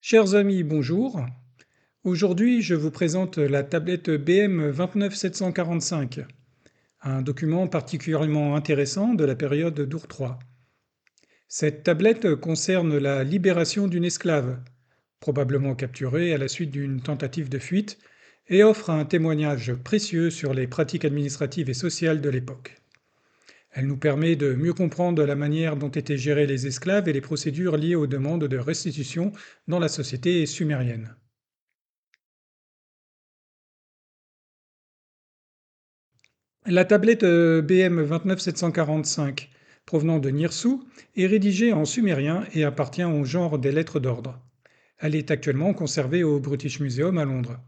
Chers amis, bonjour. Aujourd'hui, je vous présente la tablette BM 29745, un document particulièrement intéressant de la période d'Our III. Cette tablette concerne la libération d'une esclave, probablement capturée à la suite d'une tentative de fuite, et offre un témoignage précieux sur les pratiques administratives et sociales de l'époque. Elle nous permet de mieux comprendre la manière dont étaient gérés les esclaves et les procédures liées aux demandes de restitution dans la société sumérienne. La tablette BM 29745, provenant de Nirsu, est rédigée en sumérien et appartient au genre des lettres d'ordre. Elle est actuellement conservée au British Museum à Londres.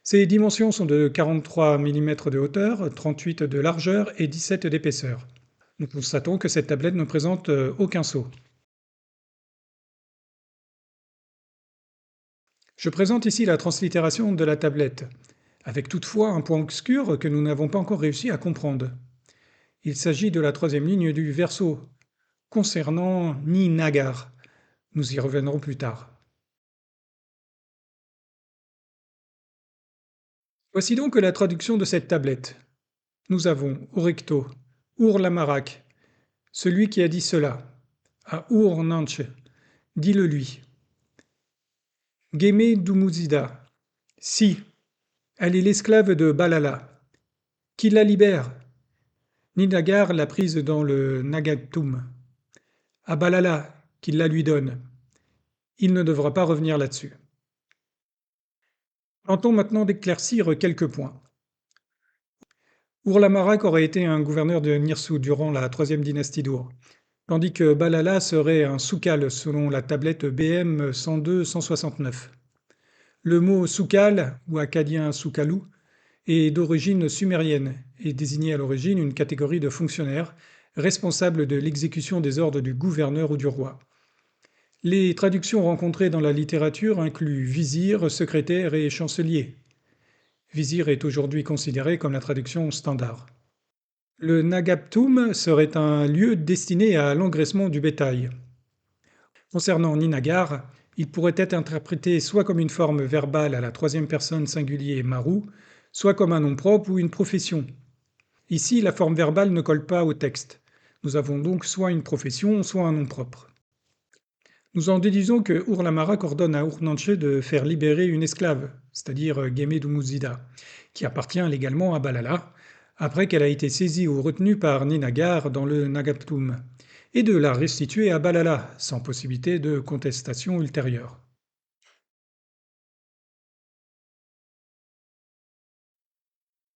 Ses dimensions sont de 43 mm de hauteur, 38 de largeur et 17 d'épaisseur. Nous constatons que cette tablette ne présente aucun sceau. Je présente ici la translittération de la tablette, avec toutefois un point obscur que nous n'avons pas encore réussi à comprendre. Il s'agit de la troisième ligne du verso, concernant Ni Nagar. Nous y reviendrons plus tard. Voici donc la traduction de cette tablette. Nous avons au recto Ur-Lamarak, celui qui a dit cela, à Ur-Nanche, dis-le lui. Gémé Dumuzida, si, elle est l'esclave de Balala, qui la libère. Ninagar l'a prise dans le Nagatum. À Balala, qu'il la lui donne. Il ne devra pas revenir là-dessus. Tentons maintenant d'éclaircir quelques points. Ur-Lamarak aurait été un gouverneur de Nirsu durant la troisième dynastie d'Ur, tandis que Balala serait un soukal selon la tablette BM 102-169. Le mot soukal, ou acadien soukalou, est d'origine sumérienne et désignait à l'origine une catégorie de fonctionnaires responsables de l'exécution des ordres du gouverneur ou du roi. Les traductions rencontrées dans la littérature incluent vizir, secrétaire et chancelier. Vizir est aujourd'hui considéré comme la traduction standard. Le Nagaptum serait un lieu destiné à l'engraissement du bétail. Concernant Ninagar, il pourrait être interprété soit comme une forme verbale à la troisième personne singulier Maru, soit comme un nom propre ou une profession. Ici, la forme verbale ne colle pas au texte. Nous avons donc soit une profession, soit un nom propre. Nous en déduisons que Ur-Lamarak ordonne à Ur-Nanche de faire libérer une esclave, c'est-à-dire Gémé Dumuzida, qui appartient légalement à Balala, après qu'elle a été saisie ou retenue par Ninagar dans le Nagaptum, et de la restituer à Balala, sans possibilité de contestation ultérieure.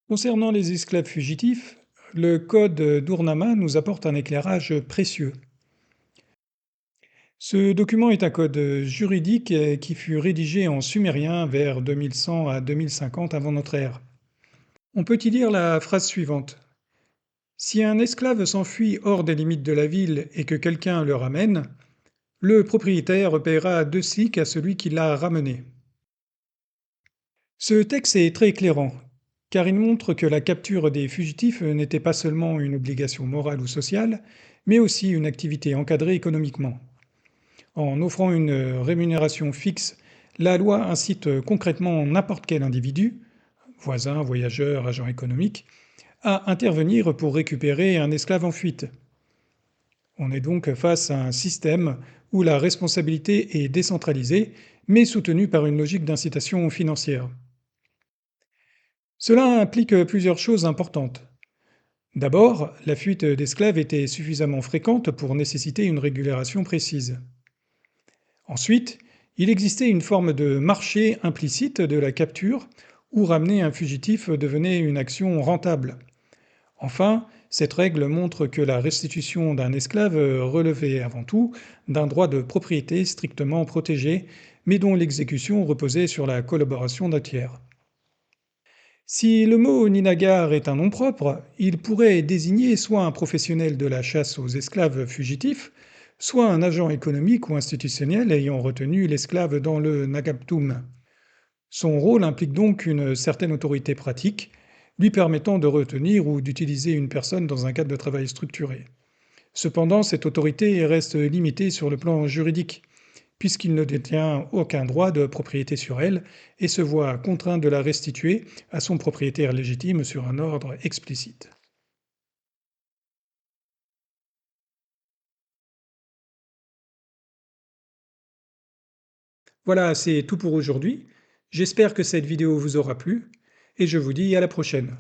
Concernant les esclaves fugitifs, le code d'Urnama nous apporte un éclairage précieux. Ce document est un code juridique qui fut rédigé en sumérien vers 2100 à 2050 avant notre ère. On peut y lire la phrase suivante. Si un esclave s'enfuit hors des limites de la ville et que quelqu'un le ramène, le propriétaire paiera 2 siks à celui qui l'a ramené. Ce texte est très éclairant, car il montre que la capture des fugitifs n'était pas seulement une obligation morale ou sociale, mais aussi une activité encadrée économiquement. En offrant une rémunération fixe, la loi incite concrètement n'importe quel individu, voisin, voyageur, agent économique, à intervenir pour récupérer un esclave en fuite. On est donc face à un système où la responsabilité est décentralisée, mais soutenue par une logique d'incitation financière. Cela implique plusieurs choses importantes. D'abord, la fuite d'esclaves était suffisamment fréquente pour nécessiter une régulation précise. Ensuite, il existait une forme de marché implicite de la capture où ramener un fugitif devenait une action rentable. Enfin, cette règle montre que la restitution d'un esclave relevait avant tout d'un droit de propriété strictement protégé, mais dont l'exécution reposait sur la collaboration d'un tiers. Si le mot ninagar est un nom propre, il pourrait désigner soit un professionnel de la chasse aux esclaves fugitifs, soit un agent économique ou institutionnel ayant retenu l'esclave dans le nagaptum. Son rôle implique donc une certaine autorité pratique, lui permettant de retenir ou d'utiliser une personne dans un cadre de travail structuré. Cependant, cette autorité reste limitée sur le plan juridique, puisqu'il ne détient aucun droit de propriété sur elle et se voit contraint de la restituer à son propriétaire légitime sur un ordre explicite. Voilà, c'est tout pour aujourd'hui. J'espère que cette vidéo vous aura plu et je vous dis à la prochaine.